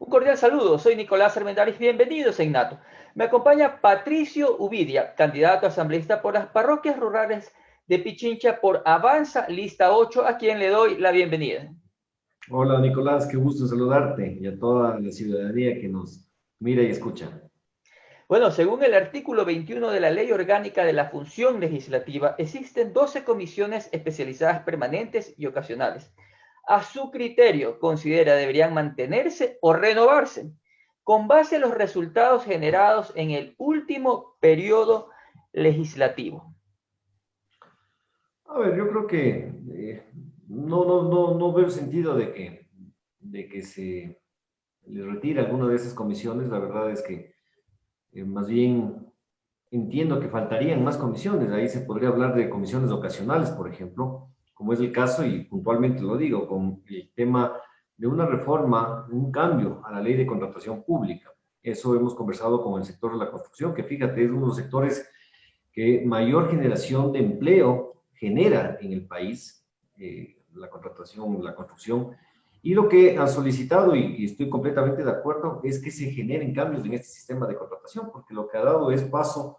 Un cordial saludo, soy Nicolás Armendáriz, bienvenidos a Innato. Me acompaña Patricio Uvidia, candidato asambleísta por las parroquias rurales de Pichincha por Avanza Lista 8, a quien le doy la bienvenida. Hola Nicolás, qué gusto saludarte y a toda la ciudadanía que nos mira y escucha. Bueno, según el artículo 21 de la Ley Orgánica de la Función Legislativa, existen 12 comisiones especializadas permanentes y ocasionales. A su criterio, considera deberían mantenerse o renovarse con base a los resultados generados en el último periodo legislativo. A ver, yo creo que no veo el sentido de que se le retire alguna de esas comisiones. La verdad es que más bien entiendo que faltarían más comisiones. Ahí se podría hablar de comisiones ocasionales, por ejemplo, como es el caso, y puntualmente lo digo, con el tema de una reforma, un cambio a la ley de contratación pública. Eso hemos conversado con el sector de la construcción, que fíjate, es uno de los sectores que mayor generación de empleo genera en el país, la contratación, la construcción. Y lo que han solicitado, y estoy completamente de acuerdo, es que se generen cambios en este sistema de contratación, porque lo que ha dado es paso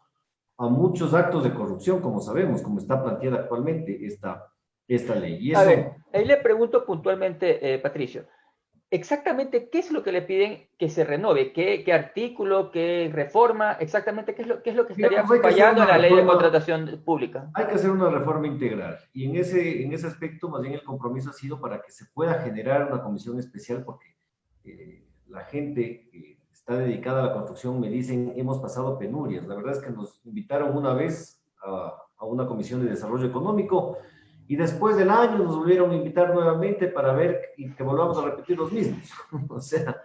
a muchos actos de corrupción, como sabemos, como está planteada actualmente esta ley. Y A ver, eso, ahí le pregunto puntualmente, Patricio, exactamente qué es lo que le piden que se renove, qué artículo, qué reforma, exactamente qué es lo que estaría digamos, hay que hacer fallando en una la ley de reforma, contratación pública. hay que hacer una reforma integral. Y en ese aspecto, más bien el compromiso ha sido para que se pueda generar una comisión especial, porque la gente que está dedicada a la construcción me dicen, hemos pasado penurias. La verdad es que nos invitaron una vez a una comisión de desarrollo económico y después del año nos volvieron a invitar nuevamente para ver y que volvamos a repetir los mismos. O sea,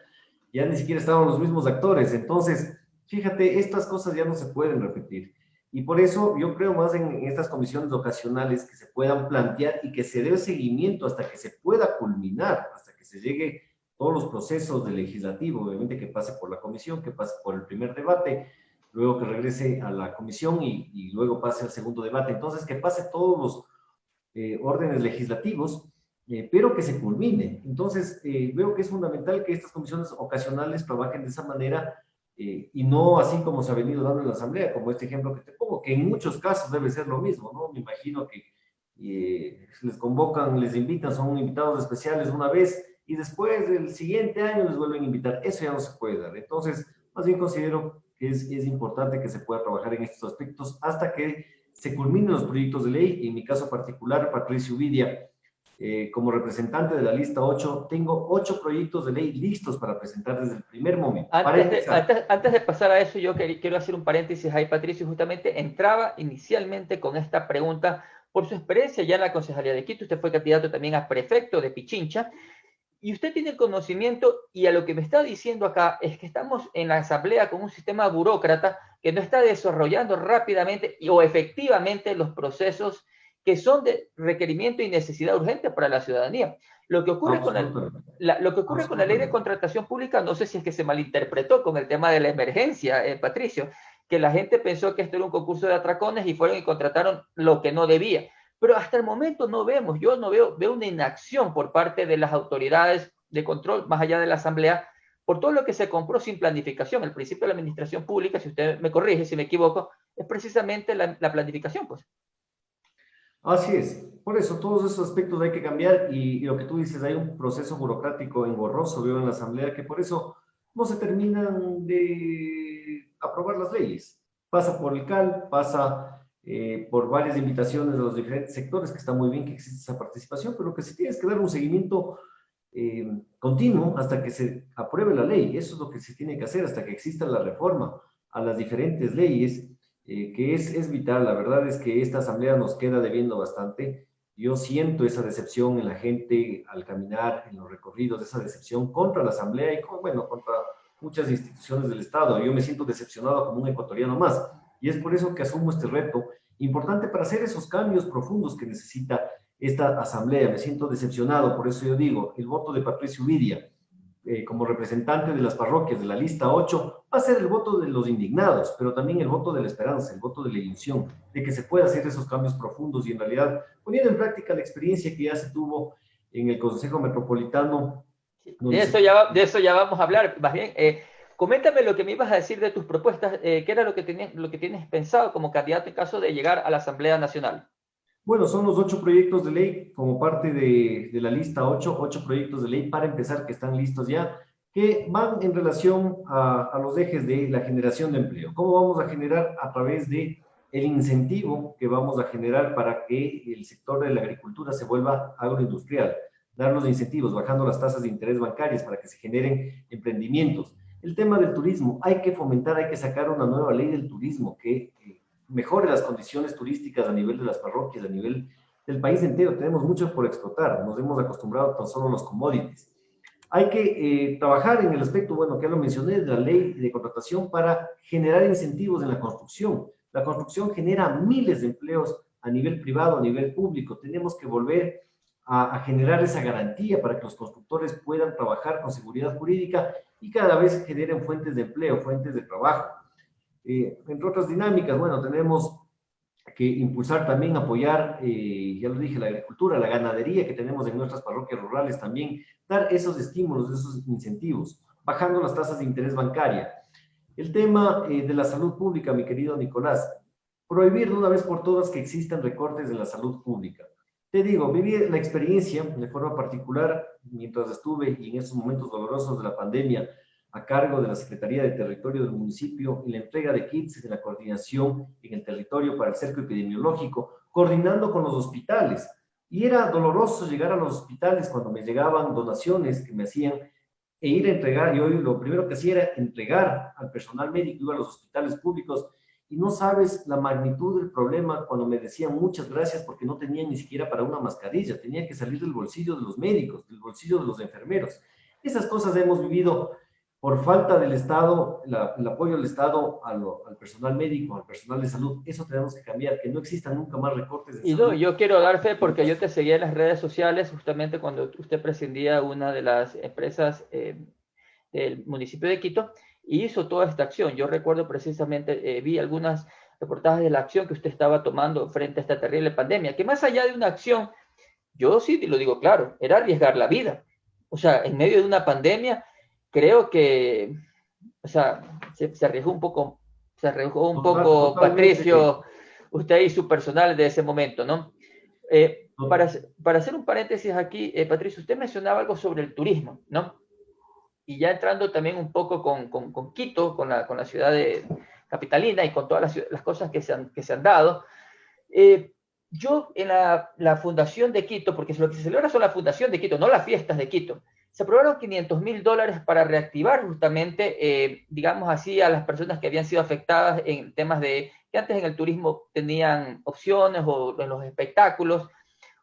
ya ni siquiera estaban los mismos actores. Entonces, fíjate, estas cosas ya no se pueden repetir. Y por eso yo creo más en estas comisiones ocasionales que se puedan plantear y que se dé seguimiento hasta que se pueda culminar, hasta que se llegue todos los procesos del legislativo, obviamente que pase por la comisión, que pase por el primer debate, luego que regrese a la comisión y luego pase al segundo debate. Entonces, que pase todos los órdenes legislativos, pero que se culmine. Entonces, veo que es fundamental que estas comisiones ocasionales trabajen de esa manera y no así como se ha venido dando en la Asamblea, como este ejemplo que te pongo, que en muchos casos debe ser lo mismo, ¿no? Me imagino que les convocan, les invitan, son invitados especiales una vez y después del siguiente año les vuelven a invitar. Eso ya no se puede dar. Entonces, más bien considero que es importante que se pueda trabajar en estos aspectos hasta que se culminen los proyectos de ley. En mi caso particular, Patricio Uvidia, como representante de la lista 8, tengo 8 proyectos de ley listos para presentar desde el primer momento. Para Antes de, empezar, antes, antes de pasar a eso, yo quiero hacer un paréntesis ahí, Patricio. Justamente entraba inicialmente con esta pregunta por su experiencia ya en la Concejalía de Quito. Usted fue candidato también a prefecto de Pichincha. Y usted tiene conocimiento, y a lo que me está diciendo acá es que estamos en la asamblea con un sistema burócrata que no está desarrollando rápidamente o efectivamente los procesos que son de requerimiento y necesidad urgente para la ciudadanía. Lo que ocurre con absolutamente, lo que ocurre con la ley de absolutamente. contratación pública, no sé si es que se malinterpretó con el tema de la emergencia, Patricio, que la gente pensó que esto era un concurso de atracones y fueron y contrataron lo que no debía. Pero hasta el momento no vemos, yo no veo una inacción por parte de las autoridades de control, más allá de la Asamblea, por todo lo que se compró sin planificación. El principio de la administración pública, si usted me corrige, si me equivoco, es precisamente la planificación, pues. Así es. Por eso, todos esos aspectos hay que cambiar y lo que tú dices, hay un proceso burocrático engorroso, veo en la Asamblea, que por eso no se terminan de aprobar las leyes. Pasa por el CAL, pasa por varias invitaciones de los diferentes sectores, que está muy bien que existe esa participación, pero que sí tienes que dar un seguimiento continuo hasta que se apruebe la ley. Eso es lo que se tiene que hacer hasta que exista la reforma a las diferentes leyes, que es vital. La verdad es que esta asamblea nos queda debiendo bastante. Yo siento esa decepción en la gente al caminar en los recorridos, esa decepción contra la asamblea y, bueno, contra muchas instituciones del Estado. Yo me siento decepcionado como un ecuatoriano más. Y es por eso que asumo este reto importante para hacer esos cambios profundos que necesita esta asamblea. Me siento decepcionado, por eso yo digo, el voto de Patricio Vidia como representante de las parroquias de la lista 8 va a ser el voto de los indignados, pero también el voto de la esperanza, el voto de la ilusión, de que se pueda hacer esos cambios profundos y en realidad poniendo en práctica la experiencia que ya se tuvo en el Consejo Metropolitano De eso ya vamos a hablar. Más bien, coméntame lo que me ibas a decir de tus propuestas, qué era lo que tienes pensado como candidato en caso de llegar a la Asamblea Nacional. Bueno, son los 8 proyectos de ley como parte de la lista 8 proyectos de ley para empezar que están listos ya, que van en relación a los ejes de la generación de empleo. ¿Cómo vamos a generar? A través de el incentivo que vamos a generar para que el sector de la agricultura se vuelva agroindustrial, dar los incentivos, bajando las tasas de interés bancarias para que se generen emprendimientos. El tema del turismo, hay que fomentar, hay que sacar una nueva ley del turismo que mejore las condiciones turísticas a nivel de las parroquias, a nivel del país entero. Tenemos mucho por explotar, nos hemos acostumbrado tan solo a los commodities. Hay que trabajar en el aspecto, bueno, que ya lo mencioné, de la ley de contratación para generar incentivos en la construcción. La construcción genera miles de empleos a nivel privado, a nivel público. Tenemos que volver a generar esa garantía para que los constructores puedan trabajar con seguridad jurídica y cada vez generen fuentes de empleo, fuentes de trabajo. Entre otras dinámicas, bueno, tenemos que impulsar también, apoyar, ya lo dije, la agricultura, la ganadería que tenemos en nuestras parroquias rurales también, dar esos estímulos, esos incentivos, bajando las tasas de interés bancaria. El tema de la salud pública, mi querido Nicolás, prohibir de una vez por todas que existan recortes en la salud pública. Te digo, viví la experiencia de forma particular mientras estuve y en esos momentos dolorosos de la pandemia a cargo de la Secretaría de Territorio del municipio y la entrega de kits de la coordinación en el territorio para el cerco epidemiológico, coordinando con los hospitales. Y era doloroso llegar a los hospitales cuando me llegaban donaciones que me hacían e ir a entregar. Yo lo primero que hacía era entregar al personal médico, iba a los hospitales públicos y no sabes la magnitud del problema cuando me decían muchas gracias porque no tenían ni siquiera para una mascarilla, tenía que salir del bolsillo de los médicos, del bolsillo de los enfermeros. Esas cosas hemos vivido por falta del Estado, el apoyo del Estado al personal médico, al personal de salud. Eso tenemos que cambiar, que no existan nunca más recortes de Y no, salud. yo quiero dar fe porque yo te seguía en las redes sociales justamente cuando usted presidía una de las empresas del municipio de Quito y hizo toda esta acción. Yo recuerdo precisamente, vi algunas reportajes de la acción que usted estaba tomando frente a esta terrible pandemia, que más allá de una acción, yo sí lo digo claro, era arriesgar la vida. O sea, en medio de una pandemia, creo que, o sea, se arriesgó un poco Totalmente. Patricio, usted y su personal de ese momento, ¿no? Para hacer un paréntesis aquí, Patricio, usted mencionaba algo sobre el turismo, ¿no? Y ya entrando también un poco con Quito, con la ciudad de capitalina y con todas las cosas que se han dado, yo en la fundación de Quito, porque lo que se celebra son la fundación de Quito, no las fiestas de Quito, se aprobaron $500,000 para reactivar justamente, digamos así, a las personas que habían sido afectadas en temas de que antes en el turismo tenían opciones o en los espectáculos.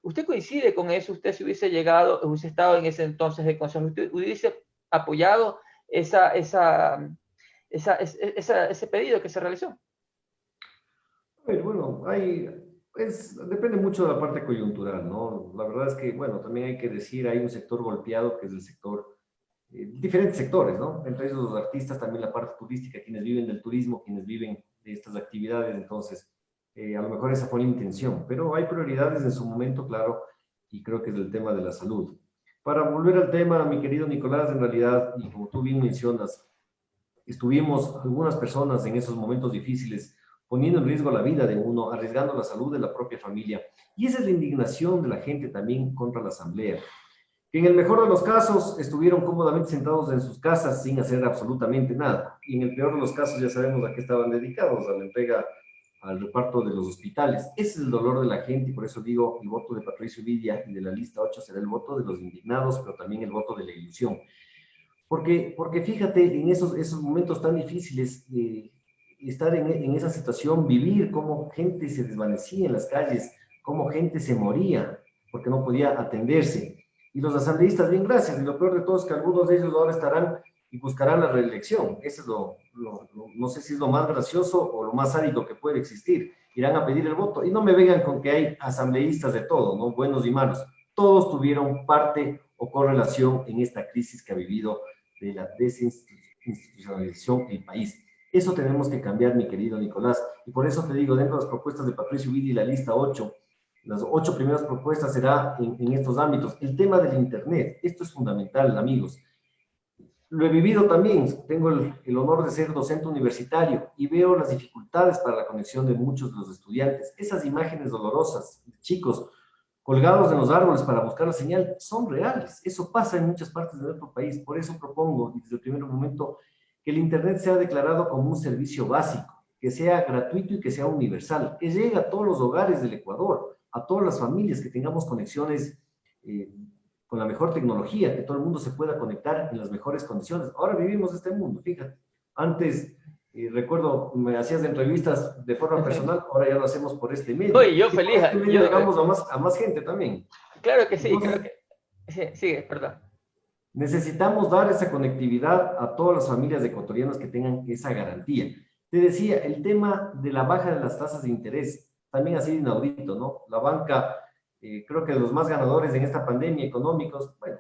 ¿Usted coincide con eso? ¿Usted si hubiese llegado, hubiese estado en ese entonces de consejo, usted hubiese apoyado ese pedido que se realizó? Bueno, depende mucho de la parte coyuntural, ¿no? La verdad es que, bueno, también hay que decir, hay un sector golpeado que es el sector, diferentes sectores, ¿no? Entre ellos los artistas, también la parte turística, quienes viven del turismo, quienes viven de estas actividades, entonces, a lo mejor esa fue la intención, pero hay prioridades en su momento, claro, y creo que es el tema de la salud. Para volver al tema, mi querido Nicolás, en realidad, y como tú bien mencionas, estuvimos algunas personas en esos momentos difíciles poniendo en riesgo la vida de uno, arriesgando la salud de la propia familia. Y esa es la indignación de la gente también contra la Asamblea, que en el mejor de los casos estuvieron cómodamente sentados en sus casas sin hacer absolutamente nada. Y en el peor de los casos ya sabemos a qué estaban dedicados, a la entrega, al reparto de los hospitales. Ese es el dolor de la gente y por eso digo, el voto de Patricio Vidia y de la lista 8 será el voto de los indignados, pero también el voto de la ilusión. Porque fíjate, en esos momentos tan difíciles, estar en esa situación, vivir cómo gente se desvanecía en las calles, cómo gente se moría porque no podía atenderse. Y los asambleístas, bien, gracias. Y lo peor de todo es que algunos de ellos ahora estarán y buscarán la reelección. Eso es no sé si es lo más gracioso o lo más sádico que puede existir. Irán a pedir el voto. Y no me vengan con que hay asambleístas de todo, ¿no? Buenos y malos. Todos tuvieron parte o correlación en esta crisis que ha vivido de la desinstitucionalización del país. Eso tenemos que cambiar, mi querido Nicolás. Y por eso te digo, dentro de las propuestas de Patricio Vidi, la lista 8, las 8 primeras propuestas será en estos ámbitos. El tema del Internet, esto es fundamental, amigos. Lo he vivido también, tengo el honor de ser docente universitario y veo las dificultades para la conexión de muchos de los estudiantes. Esas imágenes dolorosas, chicos, colgados en los árboles para buscar la señal, son reales. Eso pasa en muchas partes de nuestro país. Por eso propongo, desde el primer momento, que el Internet sea declarado como un servicio básico, que sea gratuito y que sea universal, que llegue a todos los hogares del Ecuador, a todas las familias, que tengamos conexiones con la mejor tecnología, que todo el mundo se pueda conectar en las mejores condiciones. Ahora vivimos este mundo, fíjate. Antes, recuerdo, me hacías entrevistas de forma personal, ahora ya lo hacemos por este medio. Oye, yo Y por feliz, este medio llegamos a más gente también. claro que sí, Entonces, creo que... Sí, sigue, perdón. necesitamos dar esa conectividad a todas las familias ecuatorianas que tengan esa garantía. Te decía, el tema de la baja de las tasas de interés también ha sido inaudito, ¿no? La banca, creo que de los más ganadores en esta pandemia económicos, bueno,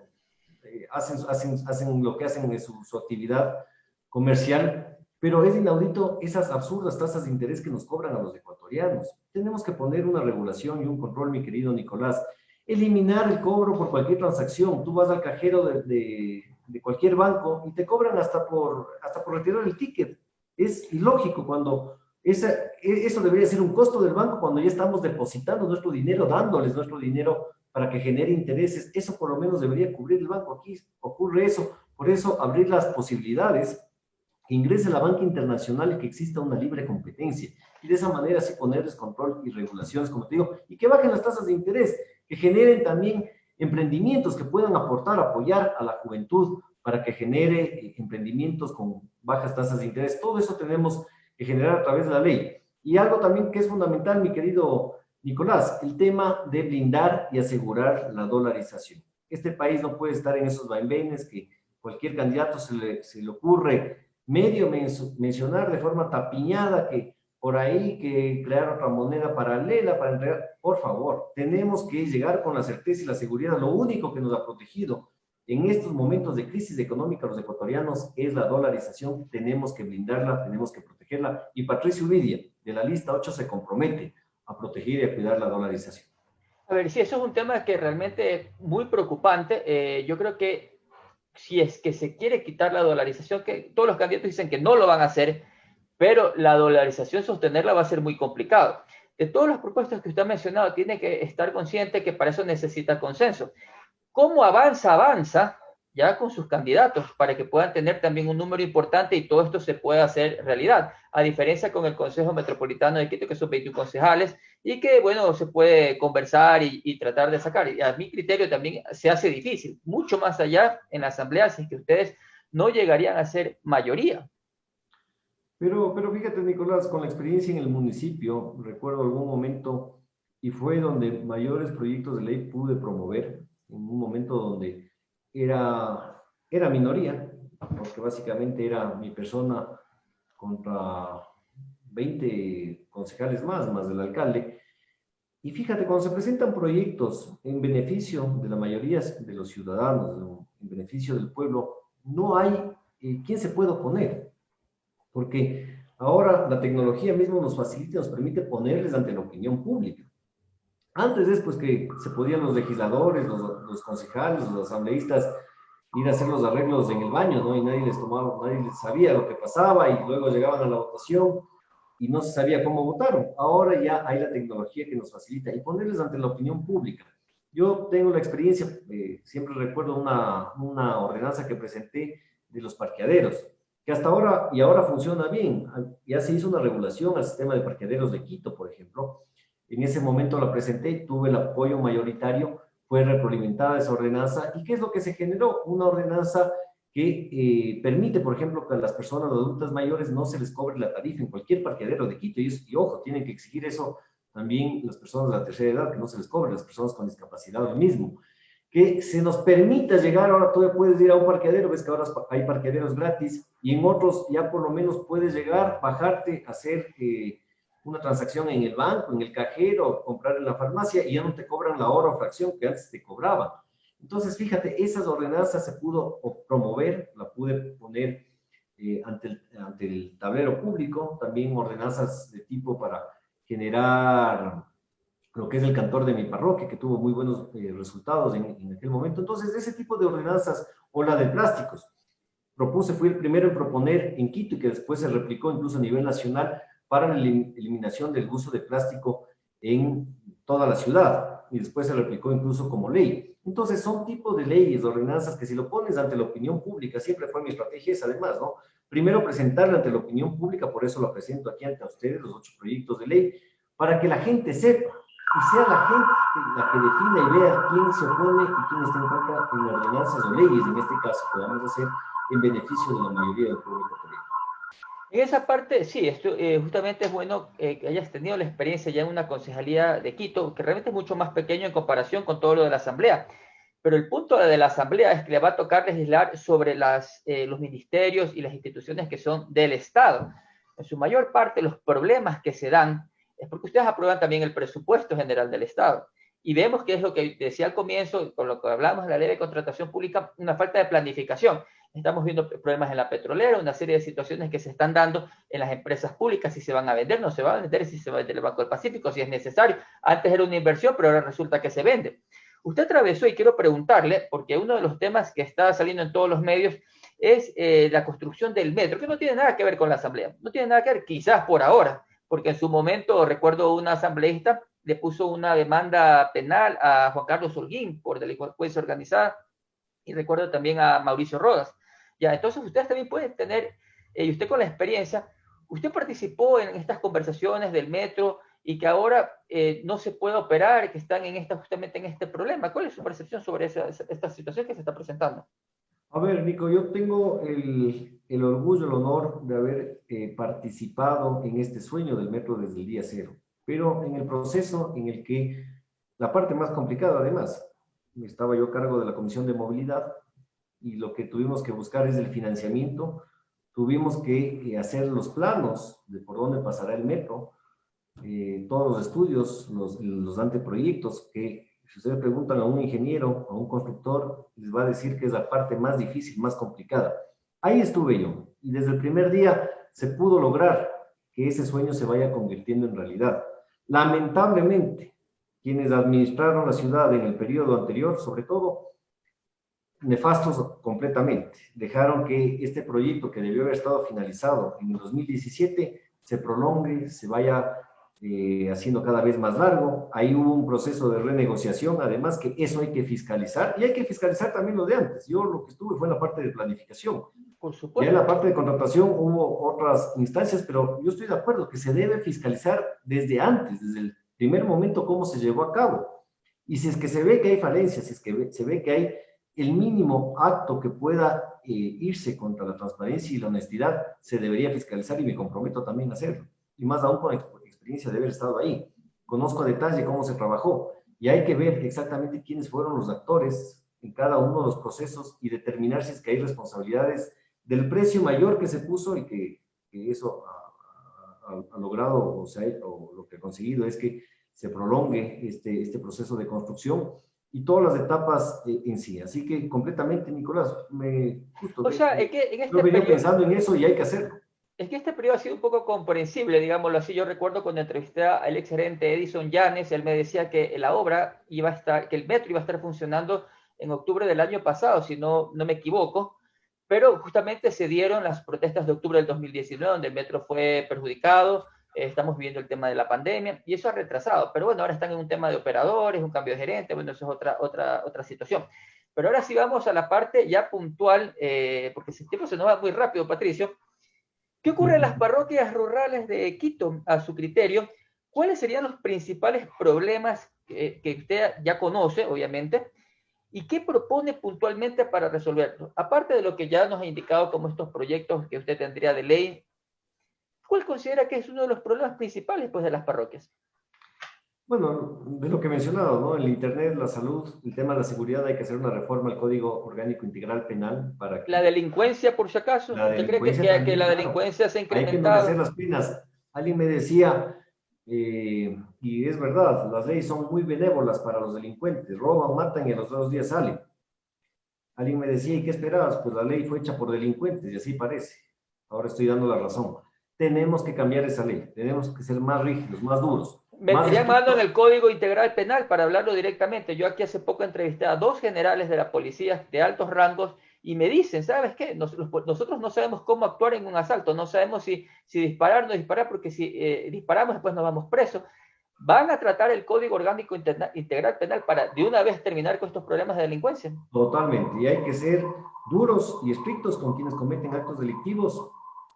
hacen lo que hacen en su actividad comercial, pero es inaudito esas absurdas tasas de interés que nos cobran a los ecuatorianos. Tenemos que poner una regulación y un control, mi querido Nicolás. Eliminar el cobro por cualquier transacción. Tú vas al cajero de cualquier banco y te cobran hasta por retirar el ticket. Es ilógico cuando eso debería ser un costo del banco cuando ya estamos depositando nuestro dinero, dándoles nuestro dinero para que genere intereses. Eso por lo menos debería cubrir el banco. Aquí ocurre eso. Por eso abrir las posibilidades que ingrese la banca internacional y que exista una libre competencia. Y de esa manera sí ponerles control y regulaciones, como te digo, y que bajen las tasas de interés, que generen también emprendimientos que puedan aportar, apoyar a la juventud para que genere emprendimientos con bajas tasas de interés. Todo eso tenemos que generar a través de la ley. Y algo también que es fundamental, mi querido Nicolás, el tema de blindar y asegurar la dolarización. Este país no puede estar en esos vaivenes que cualquier candidato se le ocurre medio mencionar de forma tapiñada que por ahí que crear otra moneda paralela para entregar. Por favor, tenemos que llegar con la certeza y la seguridad. Lo único que nos ha protegido en estos momentos de crisis económica a los ecuatorianos es la dolarización. Tenemos que blindarla, tenemos que protegerla. Y Patricio Vidia, de la lista 8, se compromete a proteger y a cuidar la dolarización. A ver, sí, eso es un tema que realmente es muy preocupante. Yo creo que si es que se quiere quitar la dolarización, que todos los candidatos dicen que no lo van a hacer, pero la dolarización sostenerla va a ser muy complicado. De todas las propuestas que usted ha mencionado, tiene que estar consciente que para eso necesita consenso. ¿Cómo avanza? Avanza ya con sus candidatos para que puedan tener también un número importante y todo esto se pueda hacer realidad, a diferencia con el Consejo Metropolitano de Quito, que son 21 concejales y que, bueno, se puede conversar y tratar de sacar. Y a mi criterio también se hace difícil, mucho más allá en la Asamblea, si es que ustedes no llegarían a ser mayoría. Pero fíjate, Nicolás, con la experiencia en el municipio, recuerdo algún momento, y fue donde mayores proyectos de ley pude promover, en un momento donde era minoría, porque básicamente era mi persona contra 20 concejales más del alcalde. Y fíjate, cuando se presentan proyectos en beneficio de la mayoría de los ciudadanos, en beneficio del pueblo, no hay quien se pueda oponer, porque ahora la tecnología mismo nos facilita, nos permite ponerles ante la opinión pública. Antes es pues que se podían los legisladores, los concejales, los asambleístas ir a hacer los arreglos en el baño, ¿no? Y nadie les tomaba, nadie les sabía lo que pasaba y luego llegaban a la votación y no se sabía cómo votaron. Ahora ya hay la tecnología que nos facilita y ponerles ante la opinión pública. Yo tengo la experiencia, siempre recuerdo una ordenanza que presenté de los parqueaderos, que hasta ahora y ahora funciona bien. Ya se hizo una regulación al sistema de parqueaderos de Quito, por ejemplo. En ese momento la presenté, tuve el apoyo mayoritario, fue retroalimentada esa ordenanza. ¿Y qué es lo que se generó? Una ordenanza que permite, por ejemplo, que a las personas adultas mayores no se les cobre la tarifa en cualquier parqueadero de Quito. Y ojo, tienen que exigir eso también las personas de la tercera edad, que no se les cobre, las personas con discapacidad lo mismo. Que se nos permita llegar, ahora tú puedes ir a un parqueadero, ves que ahora hay parqueaderos gratis, y en otros ya por lo menos puedes llegar, bajarte, hacer una transacción en el banco, en el cajero, comprar en la farmacia, y ya no te cobran la hora o fracción que antes te cobraban. Entonces, fíjate, esas ordenanzas se pudo promover, la pude poner ante el tablero público, también ordenanzas de tipo para generar lo que es el cantor de mi parroquia, que tuvo muy buenos resultados en aquel momento. Entonces, ese tipo de ordenanzas, o la de plásticos, fui el primero en proponer en Quito y que después se replicó incluso a nivel nacional para la eliminación del uso de plástico en toda la ciudad, y después se replicó incluso como ley. Entonces, son tipos de leyes, ordenanzas, que si lo pones ante la opinión pública, siempre fue mi estrategia esa, además, ¿no? Primero presentarla ante la opinión pública, por eso lo presento aquí ante ustedes, los 8 proyectos de ley, para que la gente sepa, y sea la gente la que defina y vea quién se opone y quién está en contra en ordenanzas o leyes, en este caso, que vamos a hacer en beneficio de la mayoría del pueblo ecuatoriano. En esa parte, sí, esto, justamente es bueno que hayas tenido la experiencia ya en una concejalía de Quito, que realmente es mucho más pequeño en comparación con todo lo de la Asamblea. Pero el punto de la Asamblea es que le va a tocar legislar sobre los ministerios y las instituciones que son del Estado. En su mayor parte, los problemas que se dan es porque ustedes aprueban también el presupuesto general del Estado. Y vemos que es lo que decía al comienzo, con lo que hablamos de la ley de contratación pública, una falta de planificación. Estamos viendo problemas en la petrolera, una serie de situaciones que se están dando en las empresas públicas, si se van a vender, no se van a vender, si se va a vender el Banco del Pacífico, si es necesario. Antes era una inversión, pero ahora resulta que se vende. Usted atravesó, y quiero preguntarle, porque uno de los temas que está saliendo en todos los medios es la construcción del metro, que no tiene nada que ver con la Asamblea, no tiene nada que ver, quizás por ahora, porque en su momento, recuerdo, una asambleísta le puso una demanda penal a Juan Carlos Holguín por delincuencia organizada, y recuerdo también a Mauricio Rodas. Ya, entonces ustedes también pueden tener, y usted con la experiencia, usted participó en estas conversaciones del metro y que ahora no se puede operar, que están justamente en este problema. ¿Cuál es su percepción sobre esta situación que se está presentando? A ver, Nico, yo tengo el orgullo, el honor de haber participado en este sueño del metro desde el día cero, pero en el proceso en el que la parte más complicada, además, estaba yo a cargo de la Comisión de Movilidad, y lo que tuvimos que buscar es el financiamiento. Tuvimos que hacer los planos de por dónde pasará el metro, todos los estudios, los anteproyectos, que si ustedes preguntan a un ingeniero, a un constructor, les va a decir que es la parte más difícil, más complicada. Ahí estuve yo, y desde el primer día se pudo lograr que ese sueño se vaya convirtiendo en realidad. Lamentablemente, quienes administraron la ciudad en el periodo anterior, sobre todo, nefastos completamente. Dejaron que este proyecto, que debió haber estado finalizado en el 2017, se prolongue, se vaya haciendo cada vez más largo. Ahí hubo un proceso de renegociación, además que eso hay que fiscalizar, y hay que fiscalizar también lo de antes. Yo lo que estuve fue en la parte de planificación. Por Ya supuesto. en la parte de contratación hubo otras instancias, pero yo estoy de acuerdo que se debe fiscalizar desde antes, desde el primer momento, cómo se llevó a cabo. Y si es que se ve que hay falencias, si es que se ve que hay el mínimo acto que pueda irse contra la transparencia y la honestidad, se debería fiscalizar, y me comprometo también a hacerlo. Y más aún con experiencia de haber estado ahí. Conozco a detalle cómo se trabajó, y hay que ver exactamente quiénes fueron los actores en cada uno de los procesos y determinar si es que hay responsabilidades del precio mayor que se puso, y que eso ha logrado, o sea, o lo que ha conseguido es que se prolongue este proceso de construcción y todas las etapas en sí. Así que completamente, Nicolás, O sea, es que en yo este venía periodo, pensando en eso, y hay que hacerlo. es que este periodo ha sido un poco comprensible, digámoslo así. Yo recuerdo cuando entrevisté al ex gerente Edison Llanes, él me decía que la obra iba a estar, que el metro iba a estar funcionando en octubre del año pasado, si no me equivoco, pero justamente se dieron las protestas de octubre del 2019, donde el metro fue perjudicado. Estamos viviendo el tema de la pandemia y eso ha retrasado, pero bueno, ahora están en un tema de operadores, un cambio de gerente, bueno, eso es otra situación. Pero ahora sí vamos a la parte ya puntual, porque el tiempo se nos va muy rápido, Patricio. ¿Qué ocurre en las parroquias rurales de Quito, a su criterio? ¿Cuáles serían los principales problemas que usted ya conoce, obviamente? ¿Y qué propone puntualmente para resolverlo? Aparte de lo que ya nos ha indicado como estos proyectos que usted tendría de ley, ¿cuál considera que es uno de los problemas principales, pues, de las parroquias? Bueno, de lo que he mencionado, ¿no? El Internet, la salud, el tema de la seguridad, hay que hacer una reforma al Código Orgánico Integral Penal para La que delincuencia, por si acaso, la ¿usted cree delincuencia que también, la claro, delincuencia se ha hay que endurecer incrementado? las penas. Alguien me decía, y es verdad, las leyes son muy benévolas para los delincuentes, roban, matan y a los 2 días salen. Alguien me decía, ¿y qué esperabas? Pues la ley fue hecha por delincuentes, y así parece. Ahora estoy dando la razón. Tenemos que cambiar esa ley, tenemos que ser más rígidos, más duros. más Meterían mano en estricto. el Código Integral Penal para hablarlo directamente. Yo aquí hace poco entrevisté a 2 generales de la policía de altos rangos y me dicen, ¿sabes qué? Nosotros no sabemos cómo actuar en un asalto, no sabemos si disparar o no disparar, porque si disparamos después nos vamos presos. Van a tratar el Código Orgánico Integral Penal para de una vez terminar con estos problemas de delincuencia. Totalmente, y hay que ser duros y estrictos con quienes cometen actos delictivos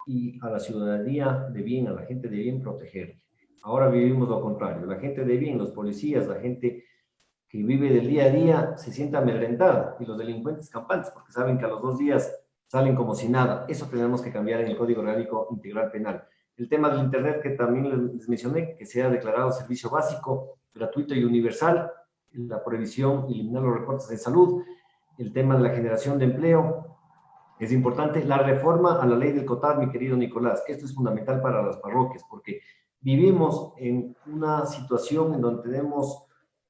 y a la ciudadanía de bien, a la gente de bien proteger. Ahora vivimos lo contrario, la gente de bien, los policías, la gente que vive del día a día se siente amedrentada y los delincuentes campantes porque saben que a los 2 días salen como si nada. Eso tenemos que cambiar en el Código Orgánico Integral Penal. El tema del Internet que también les mencioné, que sea declarado servicio básico, gratuito y universal, la prohibición, eliminar los recortes de salud, el tema de la generación de empleo, es importante. La reforma a la ley del COTAD, mi querido Nicolás, esto es fundamental para las parroquias, porque vivimos en una situación en donde tenemos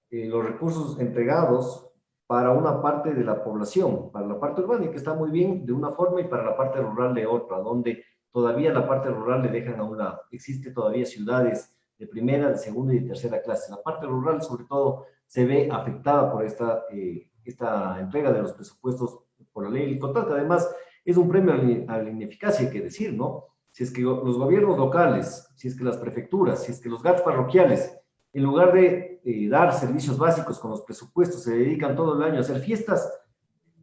los recursos entregados para una parte de la población, para la parte urbana, que está muy bien de una forma, y para la parte rural de otra, donde todavía la parte rural le dejan a un lado. Existe todavía ciudades de primera, de segunda y de tercera clase. La parte rural, sobre todo, se ve afectada por esta entrega de los presupuestos por la ley del contrato. Además, es un premio a la ineficacia, hay que decir, ¿no? Si es que los gobiernos locales, si es que las prefecturas, si es que los GATs parroquiales, en lugar de dar servicios básicos con los presupuestos, se dedican todo el año a hacer fiestas,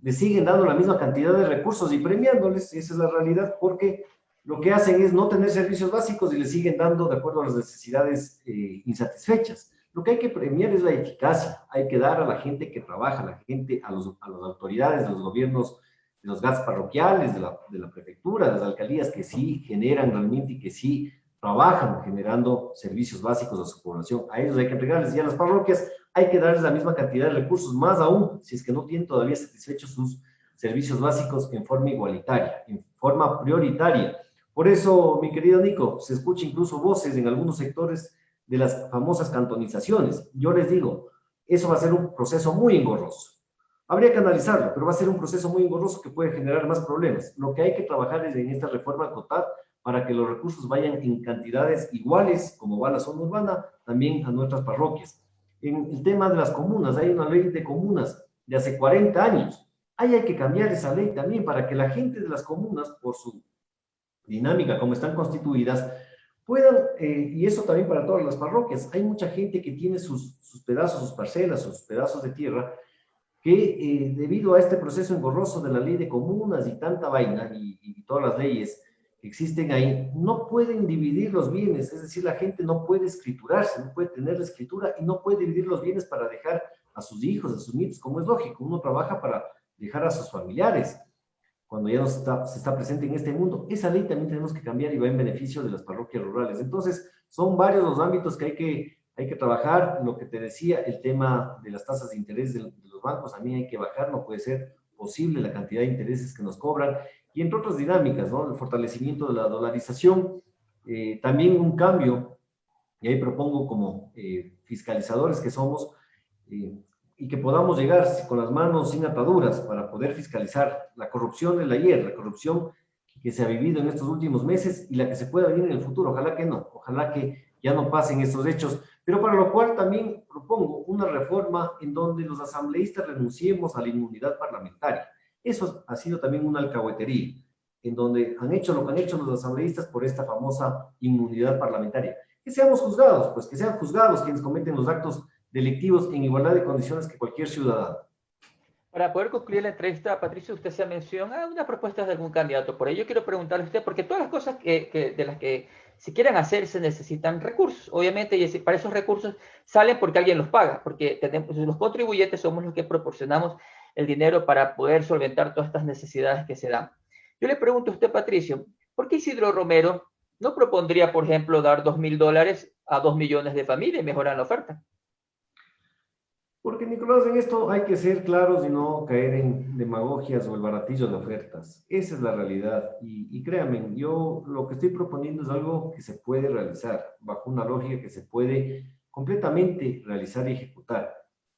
le siguen dando la misma cantidad de recursos y premiándoles. Esa es la realidad, porque lo que hacen es no tener servicios básicos y le siguen dando de acuerdo a las necesidades insatisfechas. Lo que hay que premiar es la eficacia. Hay que dar a la gente que trabaja, a la gente, a las autoridades de los gobiernos, de los GATs parroquiales, de la prefectura, de las alcaldías, que sí generan realmente y que sí trabajan generando servicios básicos a su población. A ellos hay que entregarles, y a las parroquias hay que darles la misma cantidad de recursos, más aún si es que no tienen todavía satisfechos sus servicios básicos en forma igualitaria, en forma prioritaria. Por eso, mi querido Nico, se escucha incluso voces en algunos sectores de las famosas cantonizaciones. Yo les digo, eso va a ser un proceso muy engorroso. Habría que analizarlo, pero va a ser un proceso muy engorroso que puede generar más problemas. Lo que hay que trabajar es en esta reforma COTAD para que los recursos vayan en cantidades iguales, como va la zona urbana, también a nuestras parroquias. En el tema de las comunas, hay una ley de comunas de hace 40 años. Ahí hay que cambiar esa ley también para que la gente de las comunas, por su dinámica, como están constituidas, puedan, y eso también para todas las parroquias, hay mucha gente que tiene sus pedazos, sus parcelas, sus pedazos de tierra, que debido a este proceso engorroso de la ley de comunas y tanta vaina y todas las leyes que existen ahí, no pueden dividir los bienes. Es decir, la gente no puede escriturarse, no puede tener la escritura y no puede dividir los bienes para dejar a sus hijos, a sus nietos, como es lógico. Uno trabaja para dejar a sus familiares cuando ya no se está presente en este mundo. Esa ley también tenemos que cambiar y va en beneficio de las parroquias rurales. Entonces, son varios los ámbitos que hay que trabajar. Lo que te decía, el tema de las tasas de interés de los bancos también hay que bajar. No puede ser posible la cantidad de intereses que nos cobran, y entre otras dinámicas, ¿no? El fortalecimiento de la dolarización, también un cambio, y ahí propongo como fiscalizadores que somos, y que podamos llegar con las manos sin ataduras para poder fiscalizar la corrupción del ayer, la corrupción que se ha vivido en estos últimos meses y la que se pueda venir en el futuro. Ojalá que no, ojalá que ya no pasen estos hechos, pero para lo cual también propongo una reforma en donde los asambleístas renunciemos a la inmunidad parlamentaria. Eso ha sido también una alcahuetería, en donde han hecho lo que han hecho los asambleístas por esta famosa inmunidad parlamentaria. Que seamos juzgados, pues que sean juzgados quienes cometen los actos delictivos en igualdad de condiciones que cualquier ciudadano. Para poder concluir la entrevista, Patricio, usted se menciona una propuesta de algún candidato. Por ello yo quiero preguntarle a usted, porque todas las cosas de las que se quieran hacer se necesitan recursos. Obviamente, y para esos recursos salen porque alguien los paga, porque los contribuyentes somos los que proporcionamos el dinero para poder solventar todas estas necesidades que se dan. Yo le pregunto a usted, Patricio, ¿por qué Isidro Romero no propondría, por ejemplo, dar $2.000 a 2 millones de familias y mejorar la oferta? Porque, Nicolás, en esto hay que ser claros y no caer en demagogias o el baratillo de ofertas. Esa es la realidad. Y créanme, yo lo que estoy proponiendo es algo que se puede realizar, bajo una lógica que se puede completamente realizar y ejecutar.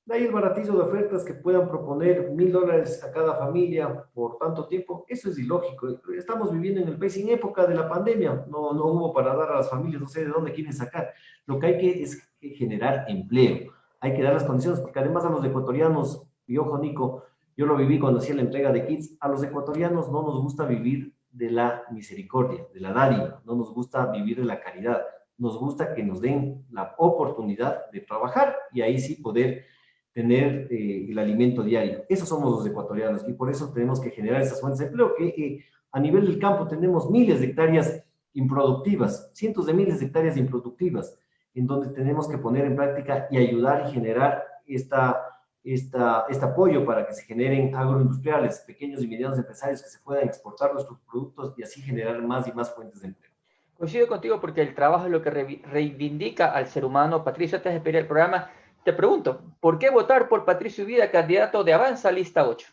De ahí el baratillo de ofertas que puedan proponer $1.000 a cada familia por tanto tiempo, eso es ilógico. Estamos viviendo en el país en época de la pandemia, no hubo para dar a las familias, no sé de dónde quieren sacar. Lo que hay que es generar empleo, hay que dar las condiciones, porque además a los ecuatorianos, y ojo Nico, yo lo viví cuando hacía la entrega de kits, a los ecuatorianos no nos gusta vivir de la misericordia, de la dádiva, no nos gusta vivir de la caridad, nos gusta que nos den la oportunidad de trabajar y ahí sí poder tener el alimento diario. Esos somos los ecuatorianos y por eso tenemos que generar esas fuentes de empleo que a nivel del campo tenemos miles de hectáreas improductivas, cientos de miles de hectáreas improductivas, en donde tenemos que poner en práctica y ayudar y generar este apoyo para que se generen agroindustriales, pequeños y medianos empresarios que se puedan exportar nuestros productos y así generar más y más fuentes de empleo. Coincido contigo porque el trabajo es lo que reivindica al ser humano. Patricio, antes de despedir el programa, te pregunto, ¿por qué votar por Patricio Ubida, candidato de Avanza Lista 8?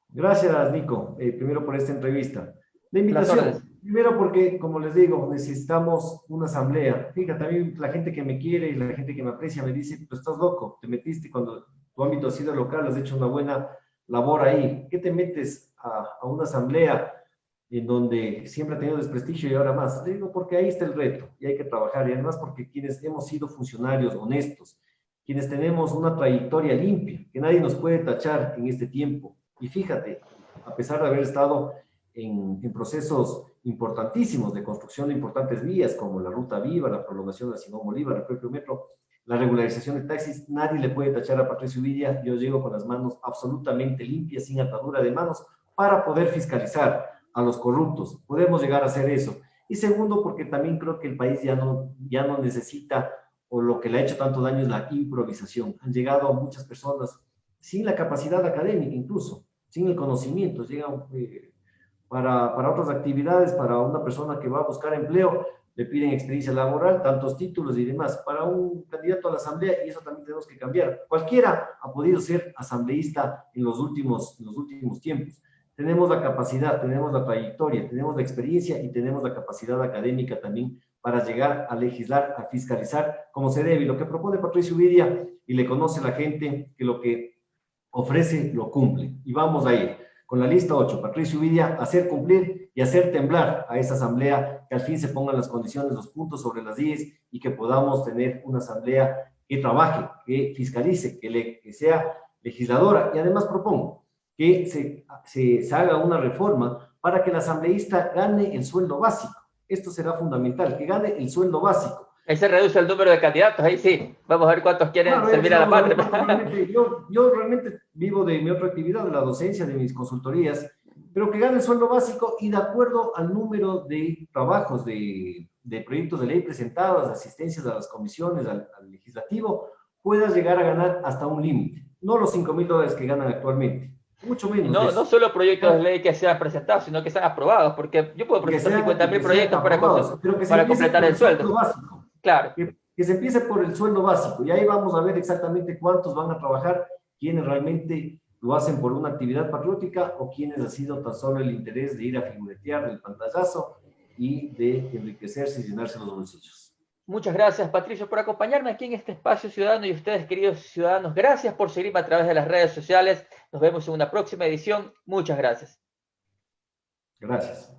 Gracias, Nico, primero por esta entrevista. La Las órdenes. invitación, primero porque, como les digo, necesitamos una asamblea. Fíjate, a mí la gente que me quiere y la gente que me aprecia me dice, pues estás loco, te metiste cuando tu ámbito ha sido local, has hecho una buena labor ahí. ¿Qué te metes a una asamblea en donde siempre ha tenido desprestigio y ahora más? Le digo, porque ahí está el reto y hay que trabajar. Y además porque quienes hemos sido funcionarios honestos, quienes tenemos una trayectoria limpia, que nadie nos puede tachar en este tiempo. Y fíjate, a pesar de haber estado en procesos importantísimos de construcción de importantes vías, como la Ruta Viva, la prolongación de Simón Bolívar, el propio metro, la regularización de taxis, nadie le puede tachar a Patricio Ubida. Yo llego con las manos absolutamente limpias, sin atadura de manos, para poder fiscalizar a los corruptos. Podemos llegar a hacer eso. Y segundo, porque también creo que el país ya no necesita, o lo que le ha hecho tanto daño es la improvisación. Han llegado muchas personas sin la capacidad académica incluso, sin el conocimiento, llegan para otras actividades, para una persona que va a buscar empleo, le piden experiencia laboral, tantos títulos y demás, para un candidato a la asamblea, y eso también tenemos que cambiar. Cualquiera ha podido ser asambleísta en los últimos tiempos. Tenemos la capacidad, tenemos la trayectoria, tenemos la experiencia y tenemos la capacidad académica también para llegar a legislar, a fiscalizar como se debe. Y lo que propone Patricio Ubida, y le conoce la gente, que lo que ofrece lo cumple. Y vamos a ir con la lista 8, Patricio Ubida, hacer cumplir y hacer temblar a esa asamblea, que al fin se pongan las condiciones, los puntos sobre las IES y que podamos tener una asamblea que trabaje, que fiscalice, que sea legisladora. Y además propongo que se haga una reforma para que el asambleísta gane el sueldo básico. Esto será fundamental, que gane el sueldo básico. Ahí se reduce el número de candidatos, ahí sí. Vamos a ver cuántos quieren servir a la patria. Yo realmente vivo de mi otra actividad, de la docencia, de mis consultorías, pero que gane el sueldo básico y de acuerdo al número de trabajos, de proyectos de ley presentados, asistencias a las comisiones, al legislativo, puedas llegar a ganar hasta un límite. No los $5,000 que ganan actualmente. Mucho menos. No solo proyectos de ley que sean presentados, sino que sean aprobados, porque yo puedo presentar 50.000 proyectos para completar el sueldo básico. Claro. Que se empiece por el sueldo básico y ahí vamos a ver exactamente cuántos van a trabajar, quienes realmente lo hacen por una actividad patriótica o quienes ha sido tan solo el interés de ir a figuretear del pantallazo y de enriquecerse y llenarse los bolsillos. Muchas gracias, Patricio, por acompañarme aquí en este espacio ciudadano y ustedes, queridos ciudadanos, gracias por seguirme a través de las redes sociales. Nos vemos en una próxima edición. Muchas gracias. Gracias.